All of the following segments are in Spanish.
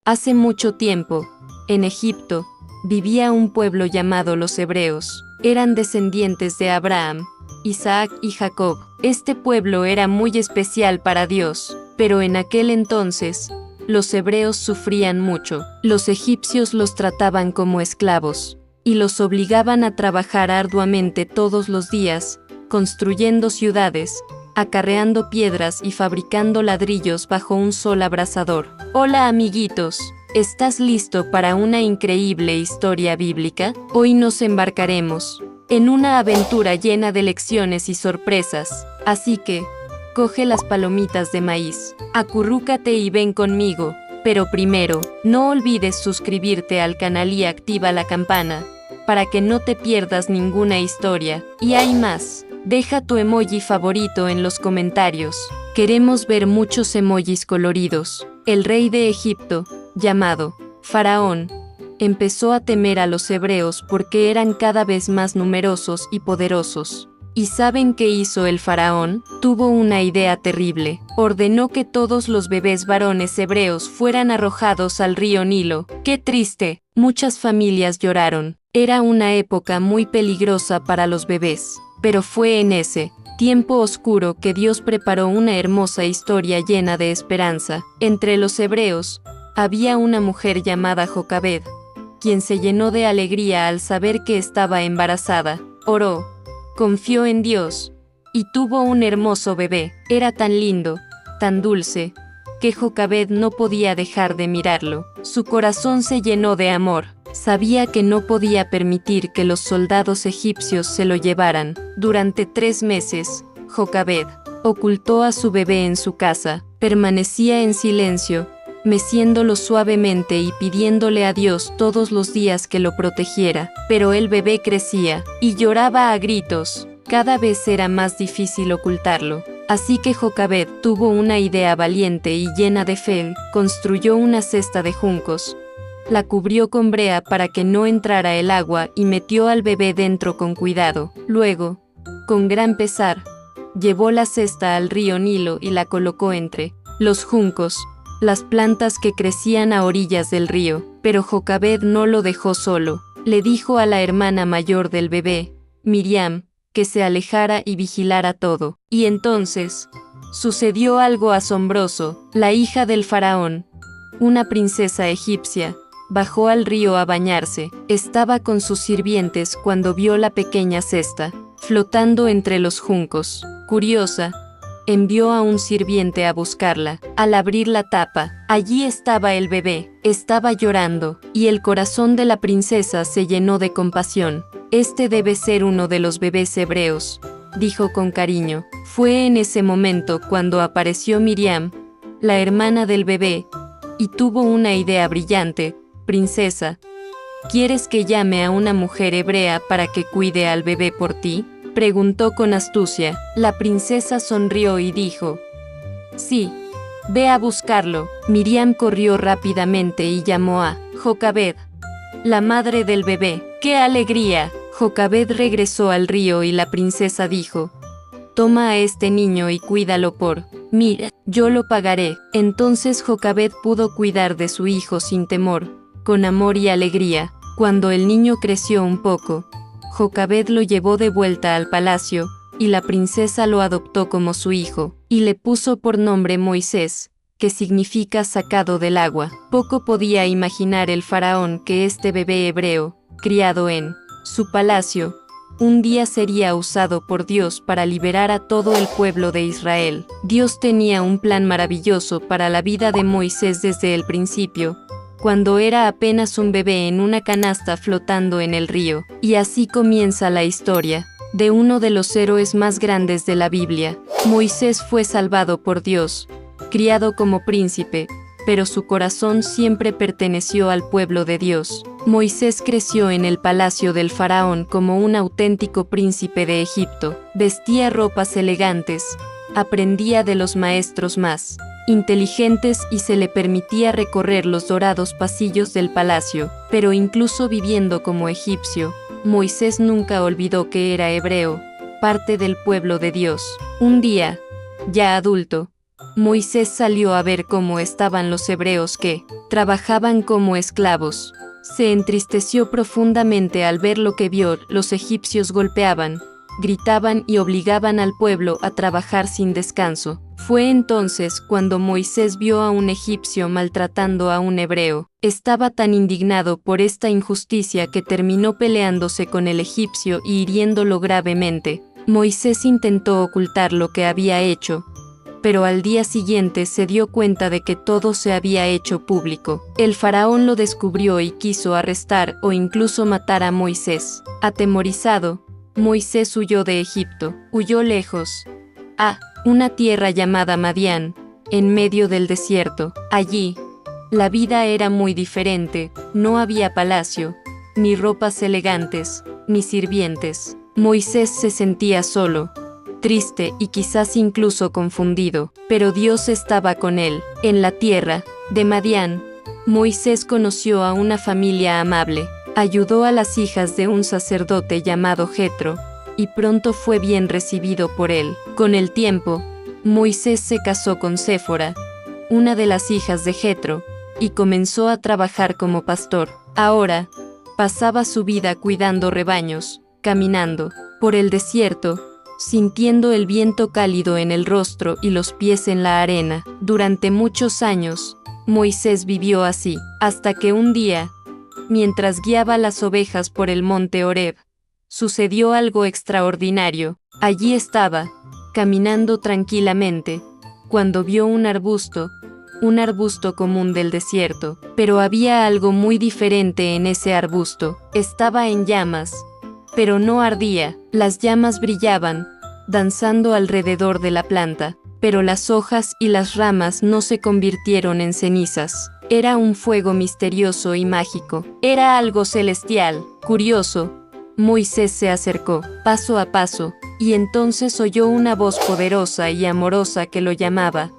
Hace mucho tiempo, en Egipto, vivía un pueblo llamado los hebreos. Eran descendientes de Abraham, Isaac y Jacob. Este pueblo era muy especial para Dios, pero en aquel entonces, los hebreos sufrían mucho. Los egipcios los trataban como esclavos, y los obligaban a trabajar arduamente todos los días, construyendo ciudades, acarreando piedras y fabricando ladrillos bajo un sol abrasador. Hola amiguitos, ¿estás listo para una increíble historia bíblica? Hoy nos embarcaremos en una aventura llena de lecciones y sorpresas, así que, coge las palomitas de maíz, acurrúcate y ven conmigo, pero primero, no olvides suscribirte al canal y activa la campana, para que no te pierdas ninguna historia. Y hay más. Deja tu emoji favorito en los comentarios. Queremos ver muchos emojis coloridos. El rey de Egipto, llamado Faraón, empezó a temer a los hebreos porque eran cada vez más numerosos y poderosos. ¿Y saben qué hizo el faraón? Tuvo una idea terrible. Ordenó que todos los bebés varones hebreos fueran arrojados al río Nilo. ¡Qué triste! Muchas familias lloraron. Era una época muy peligrosa para los bebés. Pero fue en ese tiempo oscuro que Dios preparó una hermosa historia llena de esperanza. Entre los hebreos, había una mujer llamada Jocabed, quien se llenó de alegría al saber que estaba embarazada. Oró, confió en Dios, y tuvo un hermoso bebé. Era tan lindo, tan dulce, que Jocabed no podía dejar de mirarlo. Su corazón se llenó de amor. Sabía que no podía permitir que los soldados egipcios se lo llevaran. Durante 3 meses, Jocabed ocultó a su bebé en su casa. Permanecía en silencio, meciéndolo suavemente y pidiéndole a Dios todos los días que lo protegiera. Pero el bebé crecía y lloraba a gritos. Cada vez era más difícil ocultarlo. Así que Jocabed tuvo una idea valiente y llena de fe. Construyó una cesta de juncos, la cubrió con brea para que no entrara el agua y metió al bebé dentro con cuidado. Luego, con gran pesar, llevó la cesta al río Nilo y la colocó entre los juncos, las plantas que crecían a orillas del río. Pero Jocabed no lo dejó solo. Le dijo a la hermana mayor del bebé, Miriam, que se alejara y vigilara todo. Y entonces, sucedió algo asombroso. La hija del faraón, una princesa egipcia, bajó al río a bañarse. Estaba con sus sirvientes cuando vio la pequeña cesta, flotando entre los juncos. Curiosa, envió a un sirviente a buscarla. Al abrir la tapa, allí estaba el bebé. Estaba llorando, y el corazón de la princesa se llenó de compasión. Este debe ser uno de los bebés hebreos, dijo con cariño. Fue en ese momento cuando apareció Miriam, la hermana del bebé, y tuvo una idea brillante. Princesa, ¿quieres que llame a una mujer hebrea para que cuide al bebé por ti?, preguntó con astucia. La princesa sonrió y dijo, sí, ve a buscarlo. Miriam corrió rápidamente y llamó a Jocabed, la madre del bebé. ¡Qué alegría! Jocabed regresó al río y la princesa dijo, toma a este niño y cuídalo por mí, yo lo pagaré. Entonces Jocabed pudo cuidar de su hijo sin temor, con amor y alegría. Cuando el niño creció un poco, Jocabed lo llevó de vuelta al palacio, y la princesa lo adoptó como su hijo, y le puso por nombre Moisés, que significa sacado del agua. Poco podía imaginar el faraón que este bebé hebreo, criado en su palacio, un día sería usado por Dios para liberar a todo el pueblo de Israel. Dios tenía un plan maravilloso para la vida de Moisés desde el principio, cuando era apenas un bebé en una canasta flotando en el río. Y así comienza la historia de uno de los héroes más grandes de la Biblia. Moisés fue salvado por Dios, criado como príncipe, pero su corazón siempre perteneció al pueblo de Dios. Moisés creció en el palacio del faraón como un auténtico príncipe de Egipto. Vestía ropas elegantes, aprendía de los maestros más inteligentes y se le permitía recorrer los dorados pasillos del palacio. Pero incluso viviendo como egipcio, Moisés nunca olvidó que era hebreo, parte del pueblo de Dios. Un día, ya adulto, Moisés salió a ver cómo estaban los hebreos que trabajaban como esclavos. Se entristeció profundamente al ver lo que vio. Los egipcios golpeaban, gritaban y obligaban al pueblo a trabajar sin descanso. Fue entonces cuando Moisés vio a un egipcio maltratando a un hebreo. Estaba tan indignado por esta injusticia que terminó peleándose con el egipcio y hiriéndolo gravemente. Moisés intentó ocultar lo que había hecho, pero al día siguiente se dio cuenta de que todo se había hecho público. El faraón lo descubrió y quiso arrestar o incluso matar a Moisés. Atemorizado, Moisés huyó de Egipto, huyó lejos, a una tierra llamada Madián, en medio del desierto. Allí, la vida era muy diferente, no había palacio, ni ropas elegantes, ni sirvientes. Moisés se sentía solo, triste y quizás incluso confundido, pero Dios estaba con él. En la tierra de Madián, Moisés conoció a una familia amable, ayudó a las hijas de un sacerdote llamado Jetro, y pronto fue bien recibido por él. Con el tiempo, Moisés se casó con Séfora, una de las hijas de Jetro, y comenzó a trabajar como pastor. Ahora, pasaba su vida cuidando rebaños, caminando por el desierto, sintiendo el viento cálido en el rostro y los pies en la arena. Durante muchos años, Moisés vivió así, hasta que un día, mientras guiaba las ovejas por el monte Horeb, sucedió algo extraordinario. Allí estaba, caminando tranquilamente, cuando vio un arbusto común del desierto, pero había algo muy diferente en ese arbusto. Estaba en llamas, pero no ardía. Las llamas brillaban, danzando alrededor de la planta, pero las hojas y las ramas no se convirtieron en cenizas. Era un fuego misterioso y mágico. Era algo celestial. Curioso, Moisés se acercó, paso a paso, y entonces oyó una voz poderosa y amorosa que lo llamaba.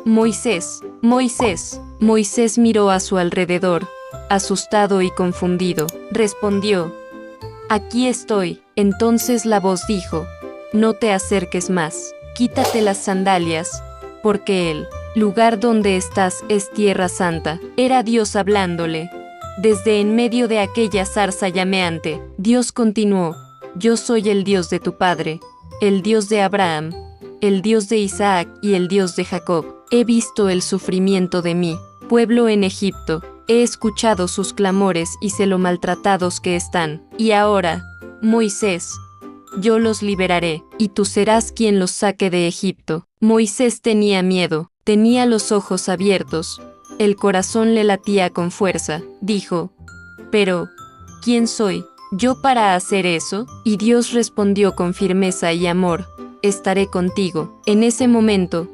Moisés, Moisés. Moisés miró a su alrededor, asustado y confundido. Respondió: Aquí estoy. Entonces la voz dijo: No te acerques más, quítate las sandalias, porque el lugar donde estás es tierra santa. Era Dios hablándole. Desde en medio de aquella zarza llameante, Dios continuó: Yo soy el Dios de tu padre, el Dios de Abraham, el Dios de Isaac y el Dios de Jacob. He visto el sufrimiento de mi pueblo en Egipto, he escuchado sus clamores y sé lo maltratados que están. Y ahora, Moisés, yo los liberaré, y tú serás quien los saque de Egipto. Moisés tenía miedo, tenía los ojos abiertos, el corazón le latía con fuerza. Dijo: Pero, ¿quién soy yo para hacer eso? Y Dios respondió con firmeza y amor: Estaré contigo. En ese momento,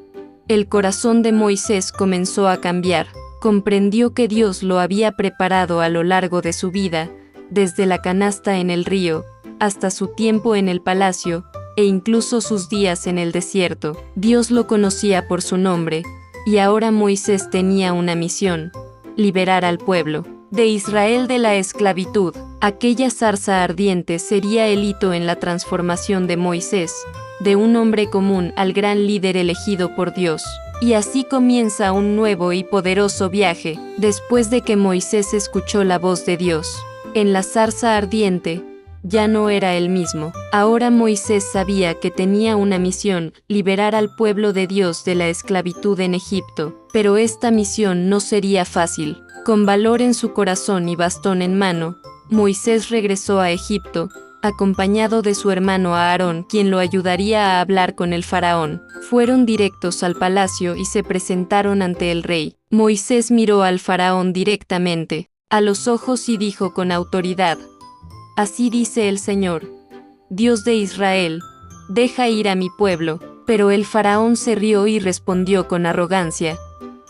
el corazón de Moisés comenzó a cambiar. Comprendió que Dios lo había preparado a lo largo de su vida, desde la canasta en el río, hasta su tiempo en el palacio, e incluso sus días en el desierto. Dios lo conocía por su nombre, y ahora Moisés tenía una misión: liberar al pueblo de Israel de la esclavitud. Aquella zarza ardiente sería el hito en la transformación de Moisés, de un hombre común al gran líder elegido por Dios. Y así comienza un nuevo y poderoso viaje. Después de que Moisés escuchó la voz de Dios en la zarza ardiente, ya no era el mismo. Ahora Moisés sabía que tenía una misión: liberar al pueblo de Dios de la esclavitud en Egipto. Pero esta misión no sería fácil. Con valor en su corazón y bastón en mano, Moisés regresó a Egipto, acompañado de su hermano Aarón, quien lo ayudaría a hablar con el faraón. Fueron directos al palacio y se presentaron ante el rey. Moisés miró al faraón directamente a los ojos y dijo con autoridad: Así dice el Señor, Dios de Israel, deja ir a mi pueblo. Pero el faraón se rió y respondió con arrogancia: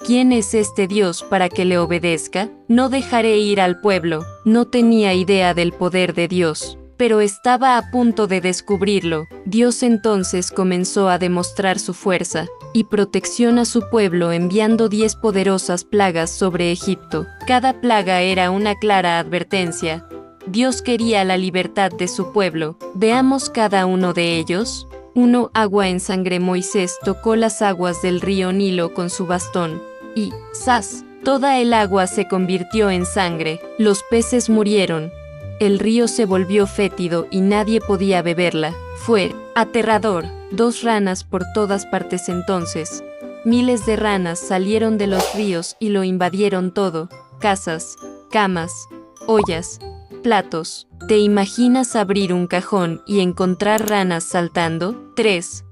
¿Quién es este Dios para que le obedezca? No dejaré ir al pueblo. No tenía idea del poder de Dios, pero estaba a punto de descubrirlo. Dios entonces comenzó a demostrar su fuerza y protección a su pueblo enviando 10 poderosas plagas sobre Egipto. Cada plaga era una clara advertencia. Dios quería la libertad de su pueblo. Veamos cada uno de ellos. 1. Agua en sangre. Moisés tocó las aguas del río Nilo con su bastón, y ¡zas! Toda el agua se convirtió en sangre. Los peces murieron. El río se volvió fétido y nadie podía beberla. Fue aterrador. 2 ranas por todas partes. Entonces, miles de ranas salieron de los ríos y lo invadieron todo. Casas, camas, ollas, platos. ¿Te imaginas abrir un cajón y encontrar ranas saltando? 3.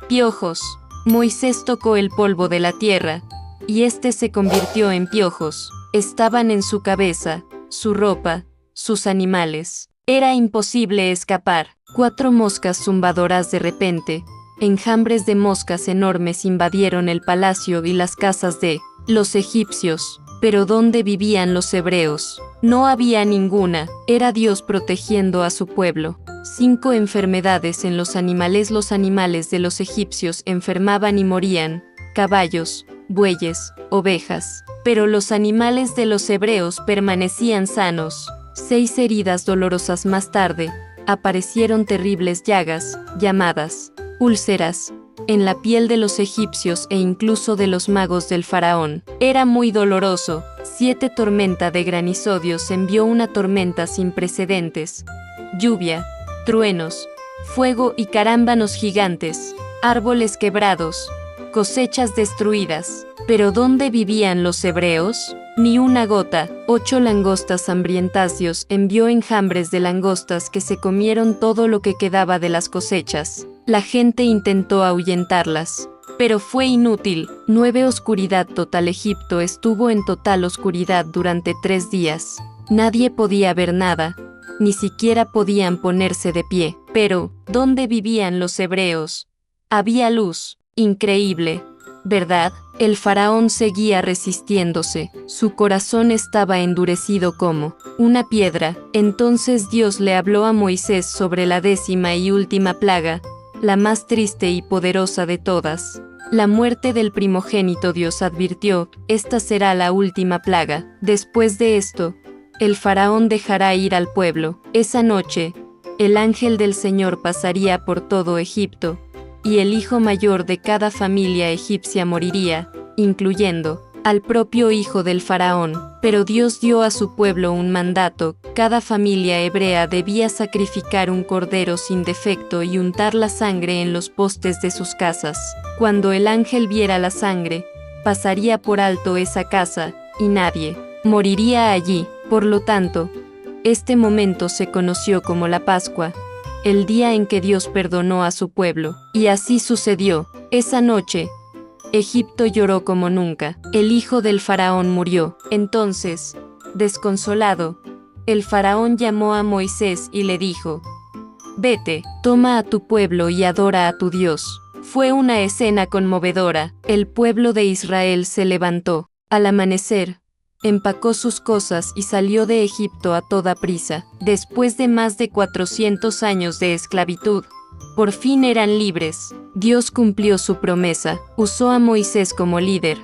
Piojos. Moisés tocó el polvo de la tierra, y este se convirtió en piojos. Estaban en su cabeza, su ropa, sus animales. Era imposible escapar. 4 moscas zumbadoras. De repente, enjambres de moscas enormes invadieron el palacio y las casas de los egipcios. Pero ¿dónde vivían los hebreos? No había ninguna. Era Dios protegiendo a su pueblo. 5 enfermedades en los animales. Los animales de los egipcios enfermaban y morían. Caballos, bueyes, ovejas. Pero los animales de los hebreos permanecían sanos. 6 heridas dolorosas. Más tarde, aparecieron terribles llagas, llamadas úlceras, en la piel de los egipcios e incluso de los magos del faraón. Era muy doloroso. 7 tormenta de granizo. Dios envió una tormenta sin precedentes. Lluvia, truenos, fuego y carámbanos gigantes, árboles quebrados, cosechas destruidas. ¿Pero dónde vivían los hebreos? Ni una gota. 8 langostas hambrientas. Dios envió enjambres de langostas que se comieron todo lo que quedaba de las cosechas. La gente intentó ahuyentarlas, pero fue inútil. 9 oscuridad total. Egipto estuvo en total oscuridad durante 3 días. Nadie podía ver nada, ni siquiera podían ponerse de pie. Pero, ¿dónde vivían los hebreos? Había luz. Increíble, ¿verdad? El faraón seguía resistiéndose. Su corazón estaba endurecido como una piedra. Entonces Dios le habló a Moisés sobre la 10ª y última plaga, la más triste y poderosa de todas. La muerte del primogénito. Dios advirtió, esta será la última plaga. Después de esto, el faraón dejará ir al pueblo. Esa noche, el ángel del Señor pasaría por todo Egipto, y el hijo mayor de cada familia egipcia moriría, incluyendo al propio hijo del faraón. Pero Dios dio a su pueblo un mandato: cada familia hebrea debía sacrificar un cordero sin defecto y untar la sangre en los postes de sus casas. Cuando el ángel viera la sangre, pasaría por alto esa casa, y nadie moriría allí. Por lo tanto, este momento se conoció como la Pascua, el día en que Dios perdonó a su pueblo. Y así sucedió. Esa noche, Egipto lloró como nunca. El hijo del faraón murió. Entonces, desconsolado, el faraón llamó a Moisés y le dijo: «Vete, toma a tu pueblo y adora a tu Dios». Fue una escena conmovedora. El pueblo de Israel se levantó. Al amanecer, empacó sus cosas y salió de Egipto a toda prisa. Después de más de 400 años de esclavitud, por fin eran libres. Dios cumplió su promesa, usó a Moisés como líder,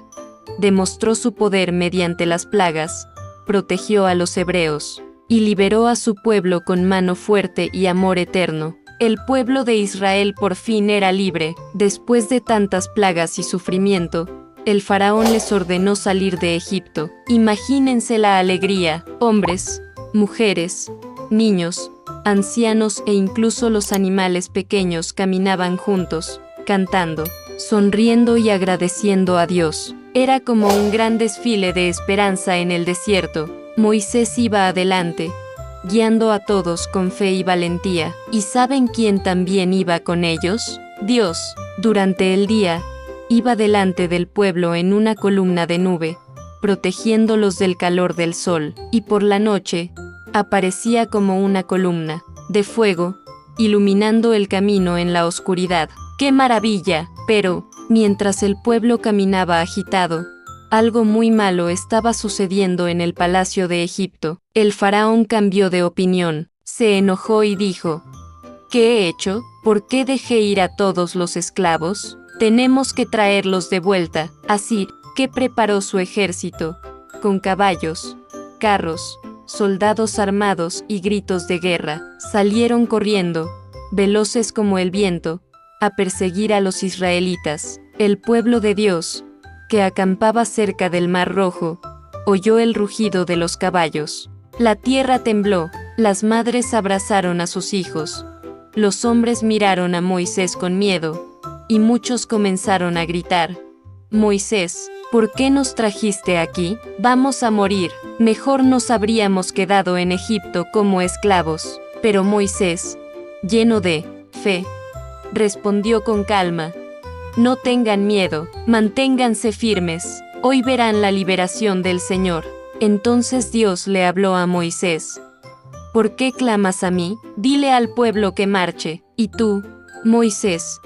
demostró su poder mediante las plagas, protegió a los hebreos, y liberó a su pueblo con mano fuerte y amor eterno. El pueblo de Israel por fin era libre. Después de tantas plagas y sufrimiento, el faraón les ordenó salir de Egipto. Imagínense la alegría. Hombres, mujeres, niños, ancianos e incluso los animales pequeños caminaban juntos, cantando, sonriendo y agradeciendo a Dios. Era como un gran desfile de esperanza en el desierto. Moisés iba adelante, guiando a todos con fe y valentía. ¿Y saben quién también iba con ellos? Dios. Durante el día, iba delante del pueblo en una columna de nube, protegiéndolos del calor del sol, y por la noche, aparecía como una columna de fuego, iluminando el camino en la oscuridad. ¡Qué maravilla! Pero, mientras el pueblo caminaba agitado, algo muy malo estaba sucediendo en el palacio de Egipto. El faraón cambió de opinión, se enojó y dijo: ¿qué he hecho? ¿Por qué dejé ir a todos los esclavos? Tenemos que traerlos de vuelta. Así que preparó su ejército, con caballos, carros, soldados armados y gritos de guerra. Salieron corriendo, veloces como el viento, a perseguir a los israelitas. El pueblo de Dios, que acampaba cerca del Mar Rojo, oyó el rugido de los caballos. La tierra tembló, las madres abrazaron a sus hijos. Los hombres miraron a Moisés con miedo, y muchos comenzaron a gritar: Moisés, ¿por qué nos trajiste aquí? Vamos a morir. Mejor nos habríamos quedado en Egipto como esclavos. Pero Moisés, lleno de fe, respondió con calma: No tengan miedo, manténganse firmes. Hoy verán la liberación del Señor. Entonces Dios le habló a Moisés: ¿Por qué clamas a mí? Dile al pueblo que marche. Y tú, Moisés,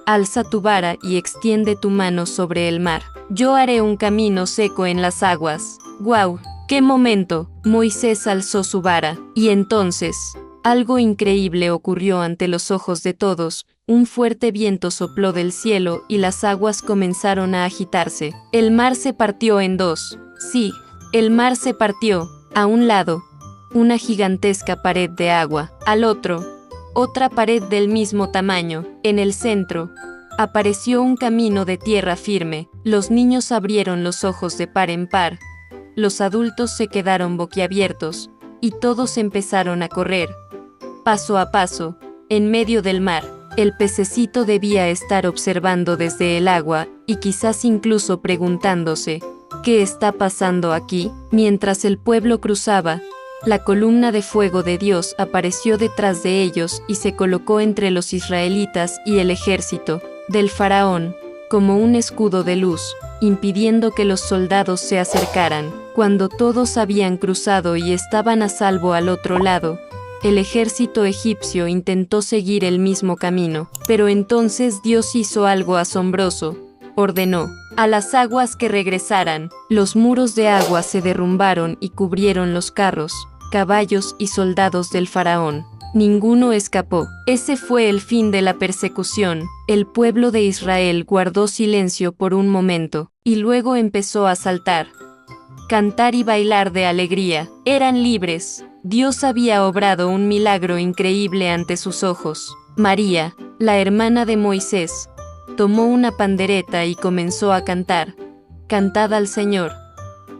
alza tu vara y extiende tu mano sobre el mar. Yo haré un camino seco en las aguas. ¡Guau! ¡Qué momento! Moisés alzó su vara, y entonces, algo increíble ocurrió ante los ojos de todos. Un fuerte viento sopló del cielo y las aguas comenzaron a agitarse. El mar se partió en dos. Sí, el mar se partió. A un lado, una gigantesca pared de agua. Al otro, otra pared del mismo tamaño. En el centro, apareció un camino de tierra firme. Los niños abrieron los ojos de par en par. Los adultos se quedaron boquiabiertos, y todos empezaron a correr, paso a paso, en medio del mar. El pececito debía estar observando desde el agua, y quizás incluso preguntándose: ¿qué está pasando aquí? Mientras el pueblo cruzaba, la columna de fuego de Dios apareció detrás de ellos y se colocó entre los israelitas y el ejército del faraón, como un escudo de luz, impidiendo que los soldados se acercaran. Cuando todos habían cruzado y estaban a salvo al otro lado, el ejército egipcio intentó seguir el mismo camino, pero entonces Dios hizo algo asombroso. Ordenó a las aguas que regresaran. Los muros de agua se derrumbaron y cubrieron los carros, caballos y soldados del faraón. Ninguno escapó. Ese fue el fin de la persecución. El pueblo de Israel guardó silencio por un momento, y luego empezó a saltar, cantar y bailar de alegría. Eran libres. Dios había obrado un milagro increíble ante sus ojos. María, la hermana de Moisés, tomó una pandereta y comenzó a cantar: Cantad al Señor,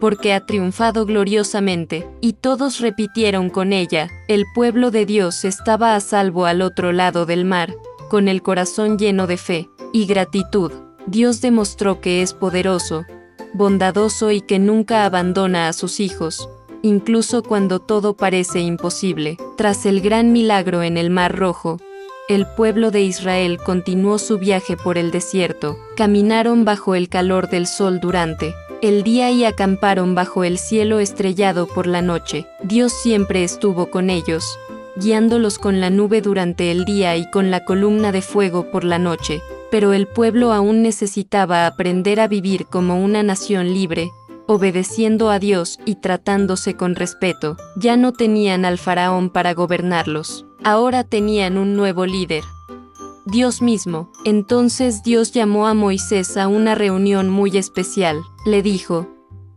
porque ha triunfado gloriosamente. Y todos repitieron con ella. El pueblo de Dios estaba a salvo al otro lado del mar, con el corazón lleno de fe y gratitud. Dios demostró que es poderoso, bondadoso y que nunca abandona a sus hijos, incluso cuando todo parece imposible. Tras el gran milagro en el Mar Rojo, el pueblo de Israel continuó su viaje por el desierto. Caminaron bajo el calor del sol durante el día y acamparon bajo el cielo estrellado por la noche. Dios siempre estuvo con ellos, guiándolos con la nube durante el día y con la columna de fuego por la noche. Pero el pueblo aún necesitaba aprender a vivir como una nación libre, obedeciendo a Dios y tratándose con respeto. Ya no tenían al faraón para gobernarlos. Ahora tenían un nuevo líder: Dios mismo. Entonces Dios llamó a Moisés a una reunión muy especial. Le dijo: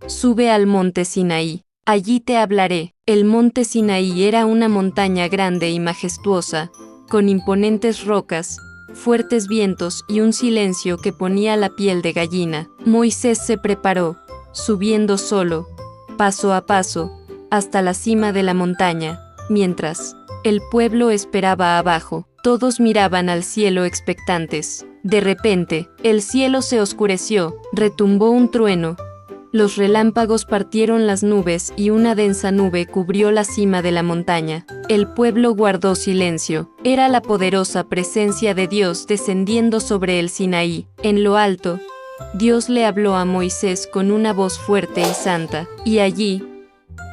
Sube al monte Sinaí. Allí te hablaré. El monte Sinaí era una montaña grande y majestuosa, con imponentes rocas, fuertes vientos y un silencio que ponía la piel de gallina. Moisés se preparó, subiendo solo, paso a paso, hasta la cima de la montaña, mientras el pueblo esperaba abajo. Todos miraban al cielo expectantes. De repente, el cielo se oscureció, retumbó un trueno. Los relámpagos partieron las nubes y una densa nube cubrió la cima de la montaña. El pueblo guardó silencio. Era la poderosa presencia de Dios descendiendo sobre el Sinaí. En lo alto, Dios le habló a Moisés con una voz fuerte y santa, y allí,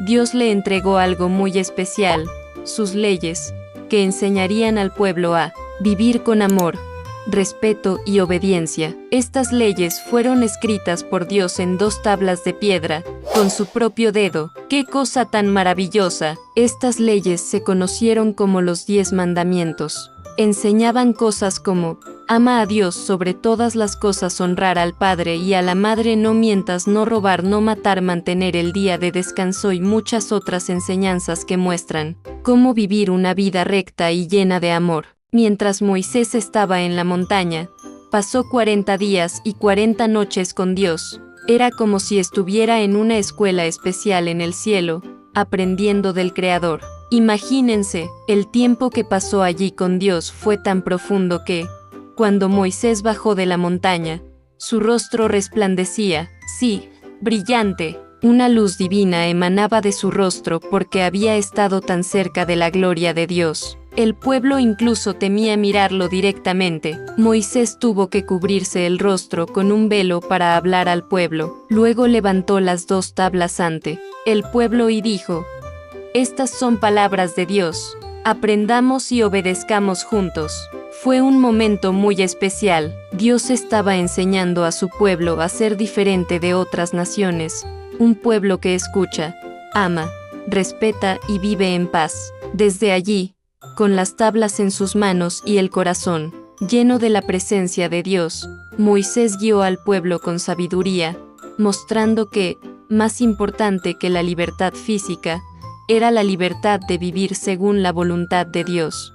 Dios le entregó algo muy especial: sus leyes, que enseñarían al pueblo a vivir con amor, respeto y obediencia. Estas leyes fueron escritas por Dios en 2 tablas de piedra, con su propio dedo. ¡Qué cosa tan maravillosa! Estas leyes se conocieron como los 10 mandamientos. Enseñaban cosas como: ama a Dios sobre todas las cosas, honrar al padre y a la madre, no mientas, no robar, no matar, mantener el día de descanso y muchas otras enseñanzas que muestran cómo vivir una vida recta y llena de amor. Mientras Moisés estaba en la montaña, pasó 40 días y 40 noches con Dios. Era como si estuviera en una escuela especial en el cielo, aprendiendo del Creador. Imagínense, el tiempo que pasó allí con Dios fue tan profundo que, cuando Moisés bajó de la montaña, su rostro resplandecía, sí, brillante. Una luz divina emanaba de su rostro porque había estado tan cerca de la gloria de Dios. El pueblo incluso temía mirarlo directamente. Moisés tuvo que cubrirse el rostro con un velo para hablar al pueblo. Luego levantó las 2 tablas ante el pueblo y dijo: «Estas son palabras de Dios. Aprendamos y obedezcamos juntos». Fue un momento muy especial. Dios estaba enseñando a su pueblo a ser diferente de otras naciones. Un pueblo que escucha, ama, respeta y vive en paz. Desde allí, con las tablas en sus manos y el corazón lleno de la presencia de Dios, Moisés guió al pueblo con sabiduría, mostrando que, más importante que la libertad física, era la libertad de vivir según la voluntad de Dios.